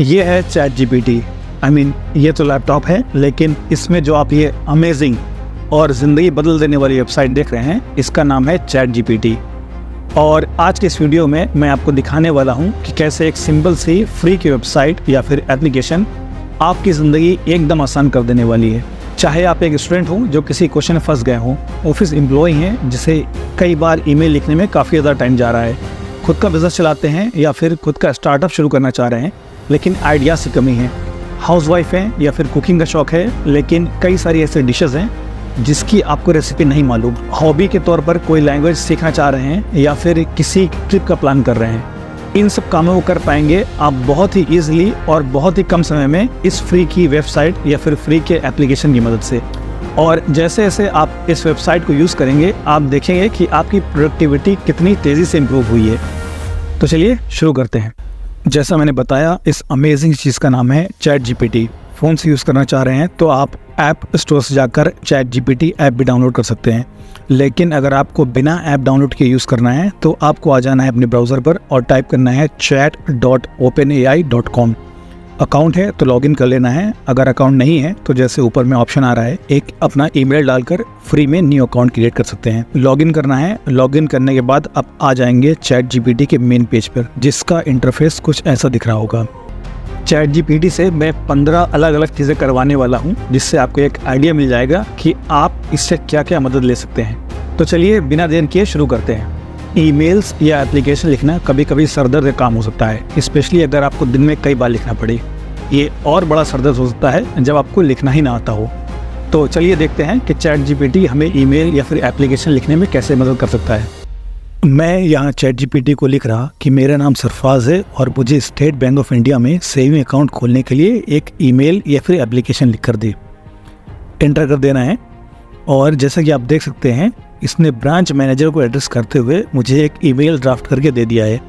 ये है chat GPT. ये तो लैपटॉप है, लेकिन इसमें जो आप ये अमेजिंग और ज़िंदगी बदल देने वाली वेबसाइट देख रहे हैं, इसका नाम है चैट जीपीटी। और आज के इस वीडियो में मैं आपको दिखाने वाला हूं कि कैसे एक सिंपल सी फ्री की वेबसाइट या फिर एप्लीकेशन आपकी ज़िंदगी एकदम आसान कर देने वाली है। चाहे आप एक स्टूडेंट हो जो किसी क्वेश्चन में फंस गए हों, ऑफिस एम्प्लॉय हैं जिसे कई बार ईमेल लिखने में काफ़ी ज़्यादा टाइम जा रहा है, खुद का बिज़नेस चलाते हैं या फिर खुद का स्टार्टअप शुरू करना चाह रहे हैं लेकिन आइडियाज़ की कमी है, हाउसवाइफ हैं या फिर कुकिंग का शौक़ है लेकिन कई सारी ऐसे डिशेज़ हैं जिसकी आपको रेसिपी नहीं मालूम, हॉबी के तौर पर कोई लैंग्वेज सीखना चाह रहे हैं या फिर किसी ट्रिप का प्लान कर रहे हैं। इन सब कामों को कर पाएंगे आप बहुत ही ईजिली और बहुत ही कम समय में इस फ्री की वेबसाइट या फिर फ्री के एप्लीकेशन की मदद से। और जैसे जैसे आप इस वेबसाइट को यूज़ करेंगे आप देखेंगे कि आपकी प्रोडक्टिविटी कितनी तेज़ी से इम्प्रूव हुई है। तो चलिए शुरू करते हैं। जैसा मैंने बताया, इस अमेजिंग चीज़ का नाम है चैट जीपीटी। फ़ोन से यूज़ करना चाह रहे हैं तो आप ऐप स्टोर से जाकर चैट जीपीटी ऐप भी डाउनलोड कर सकते हैं। लेकिन अगर आपको बिना ऐप डाउनलोड किए यूज़ करना है तो आपको आ जाना है अपने ब्राउज़र पर और टाइप करना है chat.openai.com। अकाउंट है तो लॉगिन कर लेना है, अगर अकाउंट नहीं है तो जैसे ऊपर में ऑप्शन आ रहा है, एक अपना ईमेल डालकर फ्री में न्यू अकाउंट क्रिएट कर सकते हैं। लॉगिन करना है, लॉगिन करने के बाद आप आ जाएंगे चैट जीपीटी के मेन पेज पर, जिसका इंटरफेस कुछ ऐसा दिख रहा होगा। चैट जीपीटी से मैं 15 अलग अलग चीज़ें करवाने वाला हूँ, जिससे आपको एक आइडिया मिल जाएगा कि आप इससे क्या क्या मदद ले सकते हैं। तो चलिए बिना देर किए शुरू करते हैं। ईमेल्स या एप्लीकेशन लिखना कभी कभी सरदर्द का काम हो सकता है, स्पेशली अगर आपको दिन में कई बार लिखना पड़े। ये और बड़ा सरदर्द हो सकता है जब आपको लिखना ही ना आता हो। तो चलिए देखते हैं कि चैट जीपीटी हमें ईमेल या फिर एप्लीकेशन लिखने में कैसे मदद कर सकता है। मैं यहाँ चैट जीपीटी को लिख रहा कि मेरा नाम सरफराज है और मुझे स्टेट बैंक ऑफ इंडिया में सेविंग अकाउंट खोलने के लिए एक ईमेल या फिर एप्लीकेशन लिख कर दे। एंटर कर देना है और जैसा कि आप देख सकते हैं, इसने ब्रांच मैनेजर को एड्रेस करते हुए मुझे एक ईमेल ड्राफ्ट करके दे दिया है।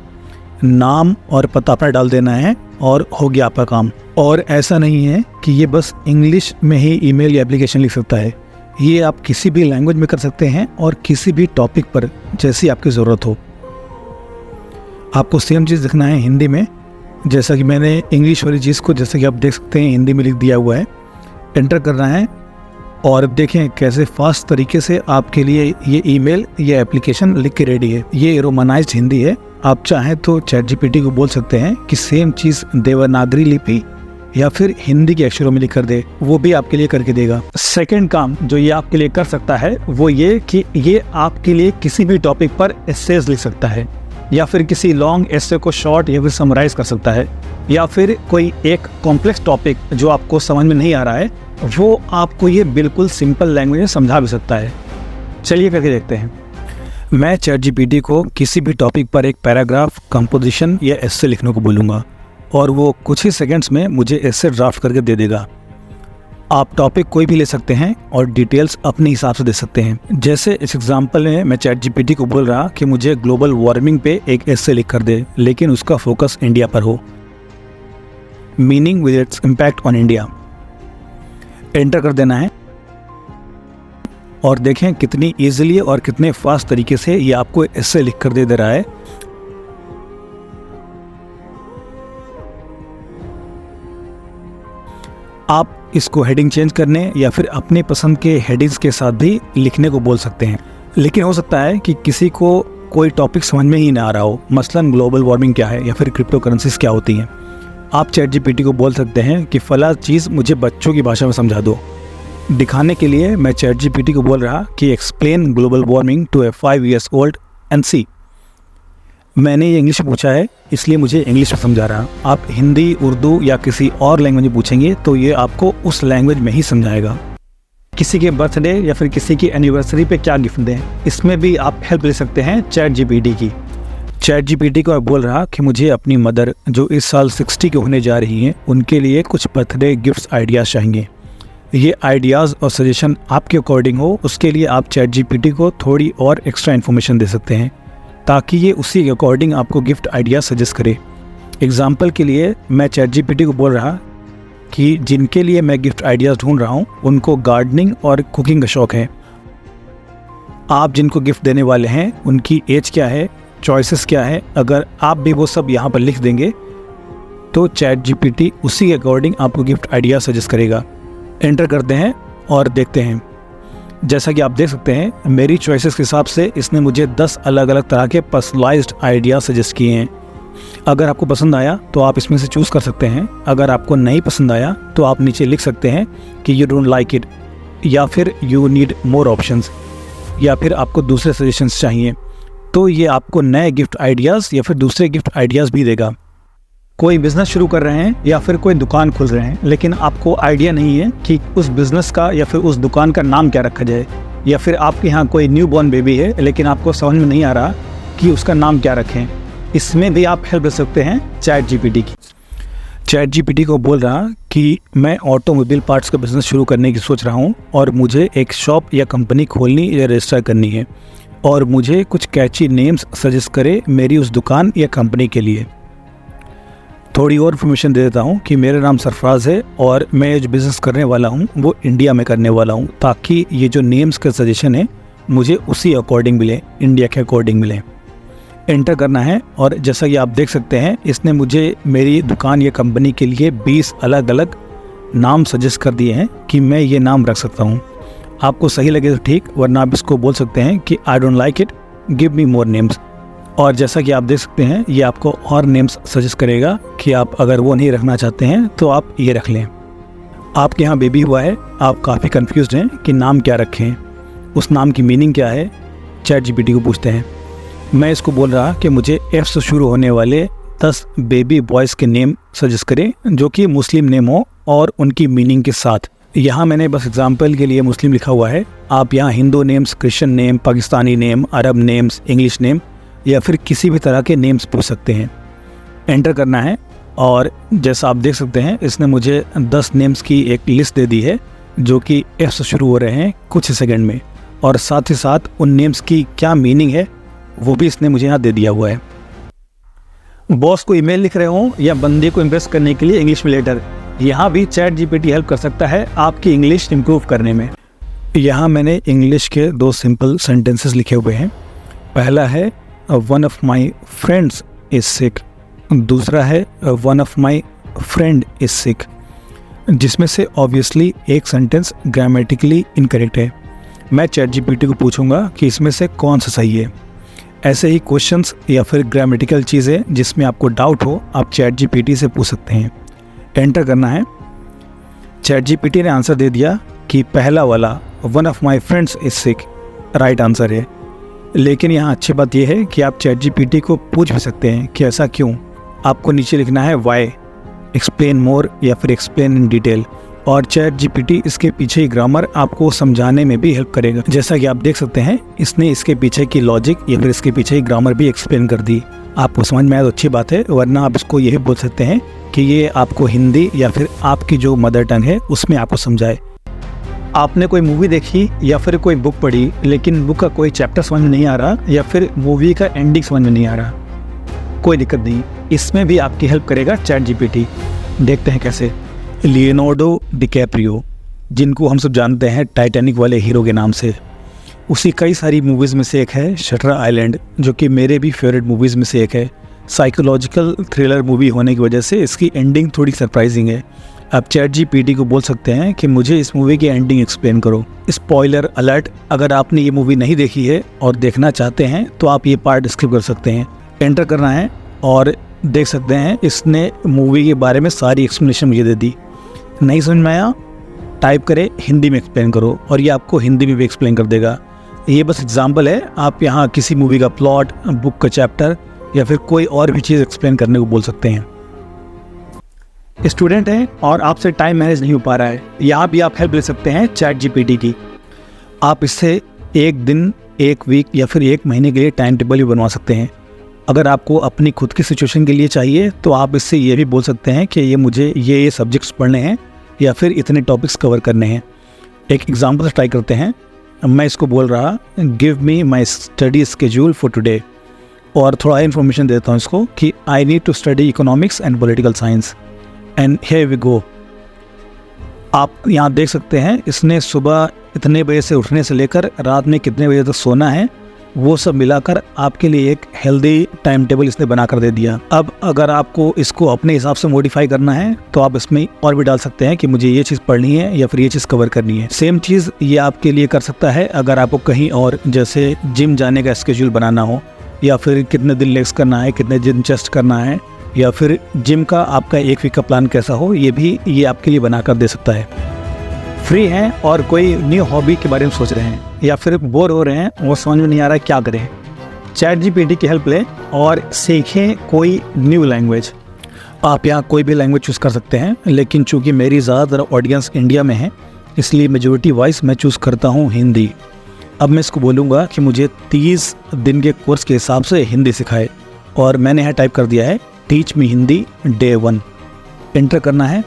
नाम और पता अपना डाल देना है और हो गया आपका काम। और ऐसा नहीं है कि ये बस इंग्लिश में ही ईमेल या एप्लीकेशन लिख सकता है, ये आप किसी भी लैंग्वेज में कर सकते हैं और किसी भी टॉपिक पर जैसी आपकी ज़रूरत हो। आपको सेम चीज़ लिखना है हिंदी में, जैसा कि मैंने इंग्लिश वाली चीज़ को जैसा कि आप देख सकते हैं हिंदी में लिख दिया हुआ है। एंटर करना है और देखें कैसे फास्ट तरीके से आपके लिए ये ईमेल या एप्लीकेशन लिख के रेडी है। ये रोमानाइज्ड हिंदी है। आप चाहें तो चैट जीपीटी को बोल सकते हैं कि सेम चीज़ देवनागरी लिपि या फिर हिंदी के अक्षरों में लिख कर दे, वो भी आपके लिए करके देगा। सेकंड काम जो ये आपके लिए कर सकता है वो ये कि ये आपके लिए किसी भी टॉपिक पर एसेज लिख सकता है या फिर किसी लॉन्ग एसे को शॉर्ट या फिर समराइज कर सकता है, या फिर कोई एक कॉम्प्लेक्स टॉपिक जो आपको समझ में नहीं आ रहा है वो आपको ये बिल्कुल सिंपल लैंग्वेज में समझा भी सकता है। चलिए करके देखते हैं। मैं चैट जीपीटी को किसी भी टॉपिक पर एक पैराग्राफ, कंपोजिशन या एसे लिखने को बोलूँगा और वो कुछ ही सेकंड्स में मुझे एसे ड्राफ्ट करके दे देगा। आप टॉपिक कोई भी ले सकते हैं और डिटेल्स अपने हिसाब से दे सकते हैं। जैसे इस एग्जांपल में मैं चैट जीपीटी को बोल रहा कि मुझे ग्लोबल वार्मिंग पे एक एसे लिख कर दे, लेकिन उसका फोकस इंडिया पर हो, meaning with its impact on India. Enter कर देना है और देखें कितनी ईजिली और कितने फास्ट तरीके से ये आपको एसे लिख कर दे रहा है। आप इसको हेडिंग चेंज करने या फिर अपने पसंद के हेडिंग्स के साथ भी लिखने को बोल सकते हैं। लेकिन हो सकता है कि किसी को कोई टॉपिक समझ में ही ना आ रहा हो, मसलन ग्लोबल वार्मिंग क्या है या फिर क्रिप्टो करेंसीज क्या होती हैं। आप चैट जीपीटी को बोल सकते हैं कि फला चीज़ मुझे बच्चों की भाषा में समझा दो। दिखाने के लिए मैं चैट जीपीटी को बोल रहा कि explain global warming to a 5 years old NC। मैंने ये इंग्लिश में पूछा है इसलिए मुझे इंग्लिश में समझा रहा। आप हिंदी, उर्दू या किसी और लैंग्वेज में पूछेंगे तो ये आपको उस लैंग्वेज में ही समझाएगा। किसी के बर्थडे या फिर किसी की एनिवर्सरी पे क्या गिफ्ट दें, इसमें भी आप हेल्प ले सकते हैं चैट जीपीटी की। चैट जीपीटी को बोल रहा कि मुझे अपनी मदर जो इस साल 60 के होने जा रही हैं उनके लिए कुछ बर्थडे गिफ्ट्स आइडियाज़ चाहिए। ये आइडियाज़ और सजेशन आपके अकॉर्डिंग हो, उसके लिए आप चैट जीपीटी को थोड़ी और एक्स्ट्रा इन्फॉर्मेशन दे सकते हैं ताकि ये उसी के अकॉर्डिंग आपको गिफ्ट आइडिया सजेस्ट करे। एग्जाम्पल के लिए मैं चैट जीपीटी को बोल रहा कि जिनके लिए मैं गिफ्ट आइडियाज़ ढूंढ रहा हूँ उनको गार्डनिंग और कुकिंग का शौक़ है। आप जिनको गिफ्ट देने वाले हैं उनकी एज क्या है, चॉइसेस क्या है, अगर आप भी वो सब यहाँ पर लिख देंगे तो चैट जीपीटी उसी के अकॉर्डिंग आपको गिफ्ट आइडिया सजेस्ट करेगा। एंटर करते हैं और देखते हैं। जैसा कि आप देख सकते हैं मेरी चॉइसेस के हिसाब से इसने मुझे 10 अलग अलग तरह के पर्सनलाइज्ड आइडिया सजेस्ट किए हैं। अगर आपको पसंद आया तो आप इसमें से चूज़ कर सकते हैं। अगर आपको नहीं पसंद आया तो आप नीचे लिख सकते हैं कि यू डोंट लाइक इट, या फिर यू नीड मोर ऑप्शंस, या फिर आपको दूसरे सजेशंस चाहिए। तो ये आपको नए गिफ्ट आइडियाज़ या फिर दूसरे गिफ्ट आइडियाज़ भी देगा। कोई बिज़नेस शुरू कर रहे हैं या फिर कोई दुकान खोल रहे हैं, लेकिन आपको आइडिया नहीं है कि उस बिज़नेस का या फिर उस दुकान का नाम क्या रखा जाए, या फिर आपके यहाँ कोई न्यू बॉर्न बेबी है लेकिन आपको समझ में नहीं आ रहा कि उसका नाम क्या रखें, इसमें भी आप हेल्प ले सकते हैं चैट जीपीटी की। चैट जीपीटी को बोल रहा कि मैं ऑटोमोबाइल पार्ट्स का बिज़नेस शुरू करने की सोच रहा हूँ और मुझे एक शॉप या कंपनी खोलनी या रजिस्टर करनी है, और मुझे कुछ कैची नेम्स सजेस्ट करे मेरी उस दुकान या कंपनी के लिए। थोड़ी और इन्फॉर्मेशन दे देता हूँ कि मेरा नाम सरफराज है और मैं जो बिज़नेस करने वाला हूँ वो इंडिया में करने वाला हूँ, ताकि ये जो नेम्स का सजेशन है मुझे उसी अकॉर्डिंग मिले, इंडिया के अकॉर्डिंग मिले। एंटर करना है और जैसा कि आप देख सकते हैं इसने मुझे मेरी दुकान या कंपनी के लिए 20 अलग अलग नाम सजेस्ट कर दिए हैं कि मैं ये नाम रख सकता हूँ। आपको सही लगे तो ठीक, वरना आप इसको बोल सकते हैं कि I don't like it, give me more names. और जैसा कि आप देख सकते हैं ये आपको और नेम्स सजेस्ट करेगा कि आप अगर वो नहीं रखना चाहते हैं तो आप ये रख लें। आपके यहाँ बेबी हुआ है, आप काफ़ी कंफ्यूज्ड हैं कि नाम क्या रखें, उस नाम की मीनिंग क्या है, चैट जीपीटी को पूछते हैं। मैं इसको बोल रहा कि मुझे एफ से शुरू होने वाले 10 बेबी बॉयज़ के नेम सजेस्ट करें जो कि मुस्लिम नेम हो और उनकी मीनिंग के साथ। यहाँ मैंने बस एग्जाम्पल के लिए मुस्लिम लिखा हुआ है, आप यहाँ Hindu names, Christian name, Pakistani name, Arab names, English name या फिर किसी भी तरह के नेम्स पूछ सकते हैं। एंटर करना है और जैसा आप देख सकते हैं इसने मुझे 10 नेम्स की एक लिस्ट दे दी है जो कि एफ से शुरू हो रहे हैं कुछ ही सेकंड में, और साथ ही साथ उन नेम्स की क्या मीनिंग है वो भी इसने मुझे यहाँ दे दिया हुआ है। बॉस को ईमेल लिख रहे हो या बंदे को इम्प्रेस करने के लिए इंग्लिश में लेटर, यहाँ भी चैट जीपीटी हेल्प कर सकता है आपकी इंग्लिश इम्प्रूव करने में। यहाँ मैंने इंग्लिश के 2 सिंपल सेंटेंसेस लिखे हुए हैं। पहला है one of my friends is sick, दूसरा है one of my friend is sick, जिसमें से ऑब्वियसली एक सेंटेंस ग्रामेटिकली इनकरेक्ट है। मैं चैट जीपीटी को पूछूंगा कि इसमें से कौन सा सही है। ऐसे ही क्वेश्चंस या फिर ग्रामेटिकल चीज़ें जिसमें आपको डाउट हो आप चैट जीपीटी से पूछ सकते हैं। एंटर करना है। चैट जीपीटी ने आंसर दे दिया कि पहला वाला one of my friends is sick right answer है। लेकिन यहाँ अच्छी बात यह है कि आप चैट जीपीटी को पूछ भी सकते हैं कि ऐसा क्यों। आपको नीचे लिखना है वाई, एक्सप्लेन मोर या फिर एक्सप्लेन इन डिटेल, और चैट जीपीटी इसके पीछे ही ग्रामर आपको समझाने में भी हेल्प करेगा। जैसा कि आप देख सकते हैं इसने इसके पीछे की लॉजिक या फिर इसके पीछे ही ग्रामर भी एक्सप्लेन कर दी। आपको समझ में आया तो अच्छी बात है, वरना आप इसको यही बोल सकते हैं कि ये आपको हिंदी या फिर आपकी जो मदर टंग है उसमें आपको समझाए। आपने कोई मूवी देखी या फिर कोई बुक पढ़ी लेकिन बुक का कोई चैप्टर समझ में नहीं आ रहा या फिर मूवी का एंडिंग समझ में नहीं आ रहा, कोई दिक्कत नहीं, इसमें भी आपकी हेल्प करेगा चैट जीपीटी। देखते हैं कैसे। लियोनार्डो डिकैप्रियो, जिनको हम सब जानते हैं टाइटैनिक वाले हीरो के नाम से, उसी कई सारी मूवीज़ में से एक है शटर आइलैंड, जो कि मेरे भी फेवरेट मूवीज़ में से एक है। साइकोलॉजिकल थ्रिलर मूवी होने की वजह से इसकी एंडिंग थोड़ी सरप्राइजिंग है। आप चैट जीपीटी को बोल सकते हैं कि मुझे इस मूवी की एंडिंग एक्सप्लेन करो। स्पॉइलर अलर्ट, अगर आपने ये मूवी नहीं देखी है और देखना चाहते हैं तो आप ये पार्ट स्किप कर सकते हैं। एंटर करना है और देख सकते हैं इसने मूवी के बारे में सारी एक्सप्लेनेशन मुझे दे दी। नहीं समझ में आया टाइप करें हिंदी में एक्सप्लेन करो, और ये आपको हिंदी में भी एक्सप्लेन कर देगा। ये बस एग्जांपल है, आप यहाँ किसी मूवी का प्लॉट, बुक का चैप्टर या फिर कोई और भी चीज़ एक्सप्लेन करने को बोल सकते हैं। स्टूडेंट हैं और आपसे टाइम मैनेज नहीं हो पा रहा है, यहाँ भी आप हेल्प ले सकते हैं चैट जीपीटी की। आप इससे एक दिन, एक वीक या फिर एक महीने के लिए टाइम टेबल भी बनवा सकते हैं। अगर आपको अपनी खुद की सिचुएशन के लिए चाहिए तो आप इससे ये भी बोल सकते हैं कि ये मुझे ये सब्जेक्ट्स पढ़ने हैं या फिर इतने टॉपिक्स कवर करने हैं। एक एग्जांपल से ट्राई करते हैं। मैं इसको बोल रहा give me my study schedule for today, और थोड़ा इन्फॉर्मेशन देता हूँ इसको कि I need to study economics and political science and here we go. आप यहाँ देख सकते हैं इसने सुबह इतने बजे से उठने से लेकर रात में कितने बजे तक सोना है वो सब मिलाकर आपके लिए एक हेल्दी टाइम टेबल इसने बना कर दे दिया। अब अगर आपको इसको अपने हिसाब से मॉडिफाई करना है तो आप इसमें और भी डाल सकते हैं कि मुझे ये चीज़ पढ़नी है या फिर ये चीज़ कवर करनी है। सेम चीज़ ये आपके लिए कर सकता है अगर आपको कहीं और जैसे जिम जाने का स्केड्यूल बनाना हो, या फिर कितने दिन लेग्स करना है, कितने दिन चेस्ट करना है, या फिर जिम का आपका एक वीक का प्लान कैसा हो, ये भी ये आपके लिए बना कर दे सकता है। फ्री हैं और कोई न्यू हॉबी के बारे में सोच रहे हैं या फिर बोर हो रहे हैं, वो समझ में नहीं आ रहा है क्या करें, ChatGPT की हेल्प लें और सीखें कोई न्यू लैंग्वेज। आप यहाँ कोई भी लैंग्वेज चूज़ कर सकते हैं, लेकिन चूँकि मेरी ज़्यादातर ऑडियंस इंडिया में है इसलिए मेजॉरिटी वाइज मैं चूज़ करता हूँ हिंदी। अब मैं इसको बोलूँगा कि मुझे 30 दिन के कोर्स के हिसाब से हिंदी सिखाए, और मैंने यहाँ टाइप कर दिया है teach me Hindi day 1। Enter करना है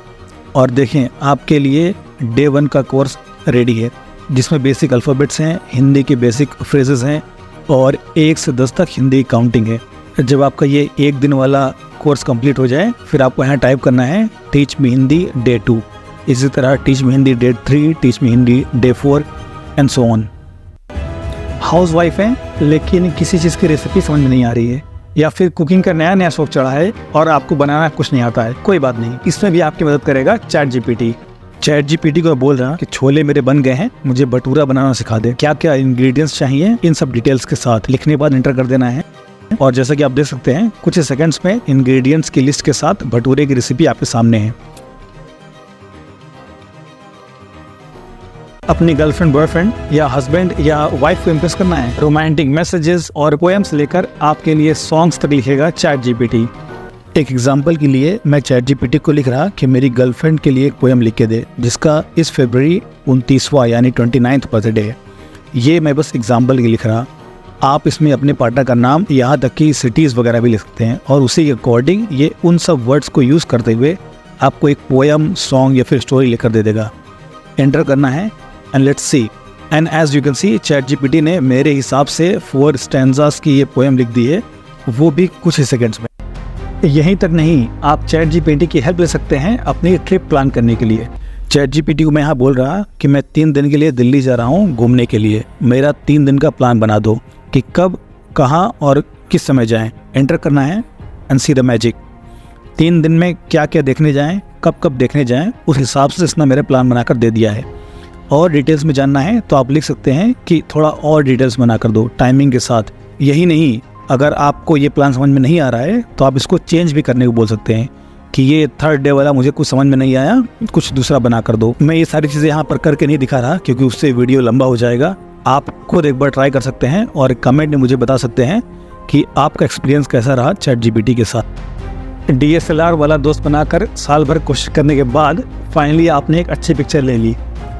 और देखें आपके लिए डे 1 का कोर्स रेडी है, जिसमें बेसिक अल्फ़ाबेट्स हैं, हिंदी के बेसिक फ्रेजेस हैं और 1 से 10 तक हिंदी काउंटिंग है। जब आपका ये 1 दिन वाला कोर्स कंप्लीट हो जाए फिर आपको यहाँ टाइप करना है टीच मी हिंदी डे 2, इसी तरह teach me Hindi day 3, teach me Hindi day 4 and so on. House wife हैं लेकिन किसी चीज़ की रेसिपी समझ में नहीं आ रही है, या फिर कुकिंग का नया नया शौक चढ़ा है और आपको बनाना कुछ नहीं आता है, कोई बात नहीं, इसमें भी आपकी मदद करेगा ChatGPT को बोल रहा कि छोले मेरे बन गए हैं, मुझे भटूरा बनाना सिखा दे, क्या क्या इंग्रेडिएंट्स चाहिए, इन सब डिटेल्स के साथ लिखने के बाद एंटर कर देना है। और जैसा कि आप देख सकते हैं कुछ ही सेकंड्स में इंग्रेडिएंट्स की लिस्ट के साथ भटूरे की रेसिपी आपके सामने है। अपनी गर्लफ्रेंड, बॉयफ्रेंड या हस्बैंड या वाइफ को इम्प्रेस करना है, रोमांटिक मैसेजेस और पोएम्स लेकर आपके लिए सॉन्ग्स तक लिखेगा ChatGPT। एक एग्जांपल के लिए मैं ChatGPT को लिख रहा कि मेरी गर्लफ्रेंड के लिए एक पोएम लिख के दे जिसका इस फरवरी 29वां यानी 29th बर्थडे है। ये मैं बस एग्जांपल के लिख रहा। आप इसमें अपने पार्टनर का नाम, यहाँ तक कि सिटीज़ वगैरह भी लिख सकते हैं और उसी के अकॉर्डिंग ये उन सब वर्ड्स को यूज़ करते हुए आपको एक पोएम, सॉन्ग या फिर स्टोरी लिखकर दे देगा। एंटर करना है and let's see. And as you can see ChatGPT ने मेरे हिसाब से 4 स्टैंजास की ये पोएम लिख दी है, वो भी कुछ ही सेकेंड्स में। यहीं तक नहीं, आप ChatGPT की हेल्प ले सकते हैं अपनी ट्रिप प्लान करने के लिए। ChatGPT को मैं यहाँ बोल रहा कि मैं 3 दिन के लिए दिल्ली जा रहा हूँ घूमने के लिए, मेरा 3 दिन का प्लान बना दो कि कब, कहाँ और किस समय जाएं। एंटर करना है एंड सी द मैजिक। 3 दिन में क्या क्या देखने जाएं, कब कब देखने जाएं, उस हिसाब से इसने मेरा प्लान बनाकर दे दिया है। और डिटेल्स में जानना है तो आप लिख सकते हैं कि थोड़ा और डिटेल्स बना कर दो टाइमिंग के साथ। यही नहीं, अगर आपको ये प्लान समझ में नहीं आ रहा है तो आप इसको चेंज भी करने को बोल सकते हैं कि ये 3rd डे वाला मुझे कुछ समझ में नहीं आया, कुछ दूसरा बना कर दो। मैं ये सारी चीज़ें यहाँ पर करके नहीं दिखा रहा क्योंकि उससे वीडियो लंबा हो जाएगा। आप खुद एक बार ट्राई कर सकते हैं और कमेंट में मुझे बता सकते हैं कि आपका एक्सपीरियंस कैसा रहा ChatGPT के साथ। DSLR वाला दोस्त बनाकर साल भर कोशिश करने के बाद फाइनली आपने एक अच्छी पिक्चर ले ली,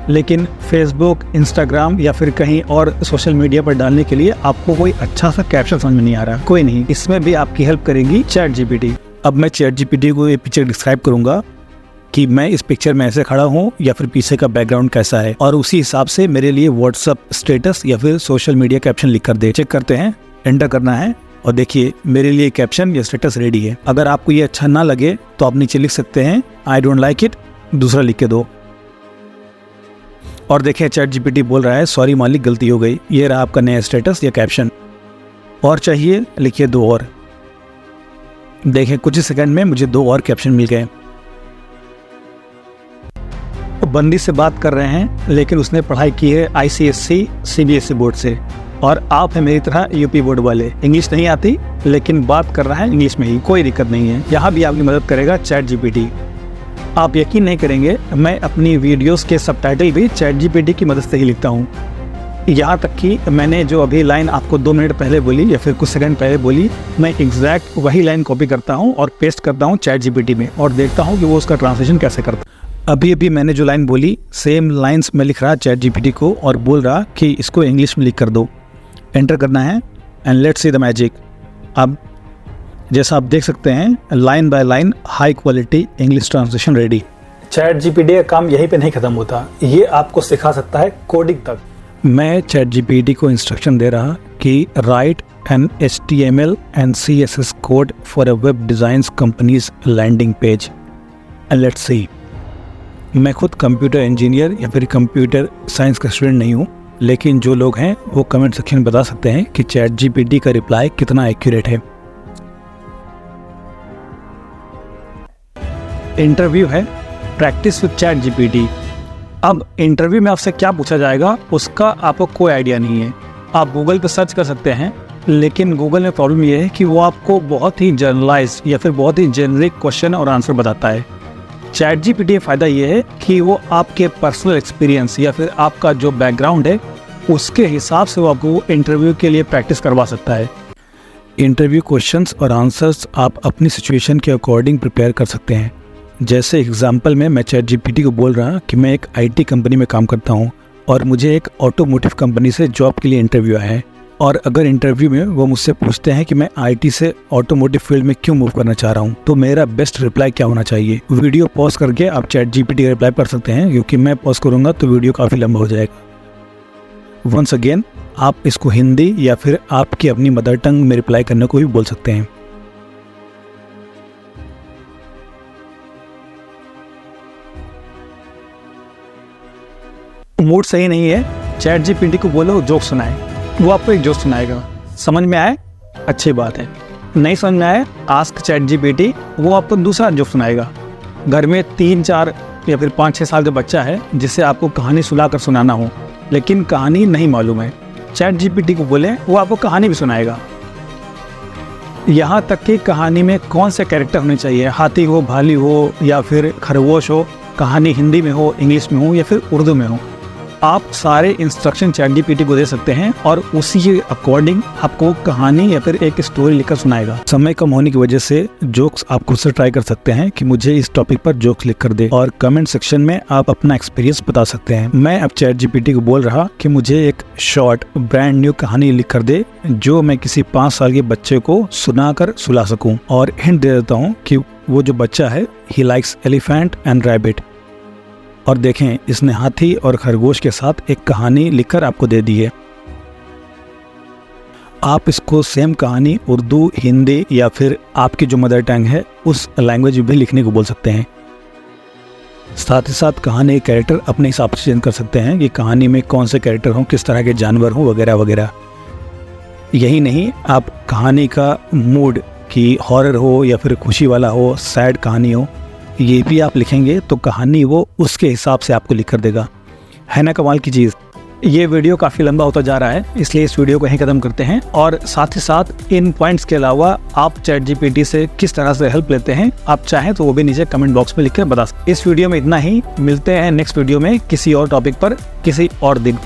लेकिन फेसबुक, इंस्टाग्राम या फिर कहीं और सोशल मीडिया पर डालने के लिए आपको कोई अच्छा सा कैप्शन समझ में नहीं आ रहा। कोई नहीं, इसमें भी आपकी हेल्प करेगी ChatGPT। अब मैं ChatGPT को ये पिक्चर डिस्क्राइब करूंगा कि मैं इस पिक्चर में ऐसे खड़ा हूँ या फिर पीछे का बैकग्राउंड कैसा है, और उसी हिसाब से मेरे लिए व्हाट्सअप स्टेटस या फिर सोशल मीडिया कैप्शन लिख कर दे। चेक करते हैं, एंटर करना है और देखिए मेरे लिए कैप्शन या स्टेटस रेडी है। अगर आपको ये अच्छा ना लगे तो आप नीचे लिख सकते हैं आई डोंट लाइक इट, दूसरा लिख के दो। और देखिए ChatGPT बोल रहा है सॉरी मालिक, गलती हो गई, ये रहा आपका नया स्टेटस या कैप्शन। और चाहिए लिखिए 2 और। देखें कुछ ही सेकंड में मुझे 2 और कैप्शन मिल गए। बंदी से बात कर रहे हैं लेकिन उसने पढ़ाई की है ICSC CBSE बोर्ड से, और आप हैं मेरी तरह UP बोर्ड वाले, इंग्लिश नहीं आती लेकिन बात कर रहा है इंग्लिश में ही, कोई दिक्कत नहीं है। यहाँ भी आपकी मदद करेगा ChatGPT। आप यकीन नहीं करेंगे, मैं अपनी वीडियोस के सबटाइटल भी ChatGPT की मदद से ही लिखता हूँ। यहाँ तक कि मैंने जो अभी लाइन आपको 2 मिनट पहले बोली या फिर कुछ सेकंड पहले बोली, मैं एग्जैक्ट वही लाइन कॉपी करता हूँ और पेस्ट करता हूँ ChatGPT में और देखता हूँ कि वो उसका ट्रांसलेशन कैसे करता है। अभी मैंने जो लाइन बोली सेम लाइन्स में लिख रहा ChatGPT को और बोल रहा कि इसको इंग्लिश में लिख कर दो। एंटर करना है and let's see the magic. अब जैसा आप देख सकते हैं line by line high quality English translation ready. ChatGPT का काम यहीं पे नहीं खत्म होता, ये आपको सिखा सकता है कोडिंग तक। मैं ChatGPT को इंस्ट्रक्शन दे रहा कि write an HTML and CSS code for a web designs companies landing page and let's see. मैं खुद कंप्यूटर इंजीनियर या फिर कंप्यूटर साइंस का स्टूडेंट नहीं हूँ, लेकिन जो लोग हैं वो कमेंट सेक्शन में बता सकते हैं कि चैट जीपीटी का रिप्लाई कितना एक्यूरेट है। इंटरव्यू है प्रैक्टिस विद चैट जीपीटी। अब इंटरव्यू में आपसे क्या पूछा जाएगा उसका आपको कोई आइडिया नहीं है। आप गूगल पर सर्च कर सकते हैं, लेकिन गूगल में प्रॉब्लम ये है कि वो आपको बहुत ही जनरलाइज या फिर बहुत ही जेनरिक क्वेश्चन और आंसर बताता है। चैट जीपीटी का फ़ायदा ये है कि वो आपके पर्सनल एक्सपीरियंस या फिर आपका जो बैकग्राउंड है उसके हिसाब से वो आपको इंटरव्यू के लिए प्रैक्टिस करवा सकता है। इंटरव्यू क्वेश्चंस और आंसर्स आप अपनी सिचुएशन के अकॉर्डिंग प्रिपेयर कर सकते हैं। जैसे एग्जांपल में मैं चैट जीपीटी को बोल रहा कि मैं एक आईटी कंपनी में काम करता हूँ और मुझे एक ऑटोमोटिव कंपनी से जॉब के लिए इंटरव्यू आया है, और अगर इंटरव्यू में वो मुझसे पूछते हैं कि मैं आईटी से ऑटोमोटिव फील्ड में क्यों मूव करना चाह रहा हूँ, तो मेरा बेस्ट रिप्लाई क्या होना चाहिए। वीडियो पॉज करके आप चैट जीपीटी का रिप्लाई कर सकते हैं, क्योंकि मैं पॉज करूँगा तो वीडियो काफ़ी लंबा हो जाएगा। वंस अगेन आप इसको हिंदी या फिर आपकी अपनी मदर टंग में रिप्लाई करने को भी बोल सकते हैं। मूड सही नहीं है, चैट जीपीटी को बोलो जोक सुनाए, वो आपको एक जोक सुनाएगा। समझ में आए अच्छी बात है, नहीं समझ में आए आस्क चैट जीपीटी, वो आपको दूसरा जोक सुनाएगा। घर में 3-4 या फिर 5-6 साल का बच्चा है जिसे आपको कहानी सुला कर सुनाना हो, लेकिन कहानी नहीं मालूम है, चैट जीपीटी को बोले वो आपको कहानी भी सुनाएगा। यहाँ तक कि कहानी में कौन से कैरेक्टर होने चाहिए, हाथी हो, भालू हो या फिर खरगोश हो, कहानी हिंदी में हो, इंग्लिश में हो या फिर उर्दू में हो, आप सारे इंस्ट्रक्शन चैट जीपीटी को दे सकते हैं और उसी के अकॉर्डिंग आपको कहानी या फिर एक स्टोरी लिखकर सुनाएगा। समय कम होने की वजह से जोक्स आप खुद से ट्राई कर सकते हैं कि मुझे इस टॉपिक पर जोक्स लिख कर दे, और कमेंट सेक्शन में आप अपना एक्सपीरियंस बता सकते हैं। मैं अब चैट जीपीटी को बोल रहा कि मुझे एक शॉर्ट ब्रांड न्यू कहानी लिख कर दे जो मैं किसी 5 साल के बच्चे को सुनाकर सुला सकूं, और हिंट दे देता हूँ कि वो जो बच्चा है he likes elephant and rabbit. और देखें, इसने हाथी और खरगोश के साथ एक कहानी लिखकर आपको दे दी है। आप इसको सेम कहानी उर्दू, हिंदी या फिर आपकी जो मदर टंग है उस लैंग्वेज में भी लिखने को बोल सकते हैं। साथ ही साथ कहानी के कैरेक्टर अपने हिसाब से चेंज कर सकते हैं कि कहानी में कौन से कैरेक्टर हों, किस तरह के जानवर हों वगैरह वगैरह। यही नहीं, आप कहानी का मूड कि हॉरर हो या फिर खुशी वाला हो, सैड कहानी हो, ये भी आप लिखेंगे तो कहानी वो उसके हिसाब से आपको लिख कर देगा। है ना कमाल की चीज़। ये वीडियो काफ़ी लंबा होता जा रहा है, इसलिए इस वीडियो को यहीं ख़त्म करते हैं। और साथ ही साथ इन पॉइंट्स के अलावा आप चैट जीपीटी से किस तरह से हेल्प लेते हैं, आप चाहें तो वो भी नीचे कमेंट बॉक्स में लिख कर बता सकते हैं। इस वीडियो में इतना ही, मिलते हैं नेक्स्ट वीडियो में किसी और टॉपिक पर किसी और दिन।